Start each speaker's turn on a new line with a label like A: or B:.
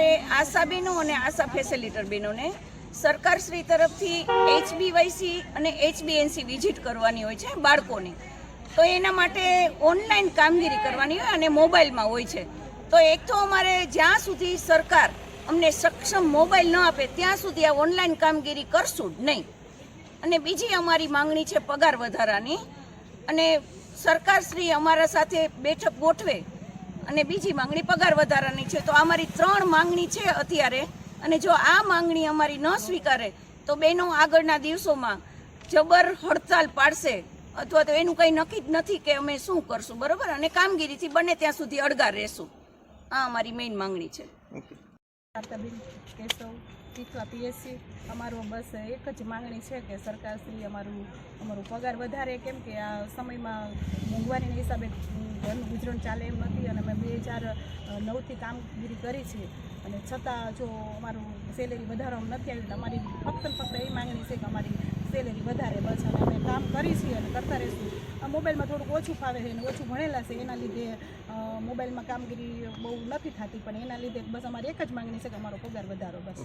A: અમારે આશા બહેનો અને આશા ફેસિલિટર બહેનોને સરકારશ્રી તરફથી HBYC અને HBNC વિઝિટ કરવાની હોય છે બાળકોની. તો એના માટે ઓનલાઈન કામગીરી કરવાની હોય અને મોબાઈલમાં હોય છે. તો એક તો અમારે જ્યાં સુધી સરકાર અમને સક્ષમ મોબાઈલ ન આપે ત્યાં સુધી આ ઓનલાઈન કામગીરી કરશું જ નહીં. અને બીજી અમારી માંગણી છે પગાર વધારાની, અને સરકારશ્રી અમારા સાથે બેઠક ગોઠવે. અને બીજી માંગણી પગાર વધારાની છે. તો અમારી 3 માંગણી છે અત્યારે, અને જો આ માંગણી અમારી ન સ્વીકારે તો બહેનો આગળના દિવસોમાં જબર હડતાલ પાડશે, અથવા તો એનું કંઈ નક્કી જ નથી કે અમે શું કરશું, બરોબર. અને કામગીરીથી બને ત્યાં સુધી અડગા રહેશું. આ અમારી મેઇન માંગણી છે.
B: કેશવ ટીચવા PSC અમારું બસ એક જ માંગણી છે કે સરકારશ્રી અમારું પગાર વધારે, કેમ કે આ સમયમાં મોંઘવારીના હિસાબે ઘરનું ગુજરાન ચાલે એમ નથી. અને અમે 2009થી કામગીરી કરી છે, અને છતાં જો અમારું સેલેરી વધારવામાં નથી આવ્યું. અમારી ફક્ત એ માંગણી છે કે અમારી સેલેરી વધારે, બસ. અને અમે કામ કરી છીએ અને કરતા રહીશું. આ મોબાઈલમાં થોડુંક ઓછું ફાવે છે અને ઓછું ભણેલા છે, એના લીધે મોબાઈલમાં કામગીરી બહુ નથી થતી. પણ એના લીધે બસ અમારી એક જ માંગણી છે કે અમારો પગાર વધારો, બસ.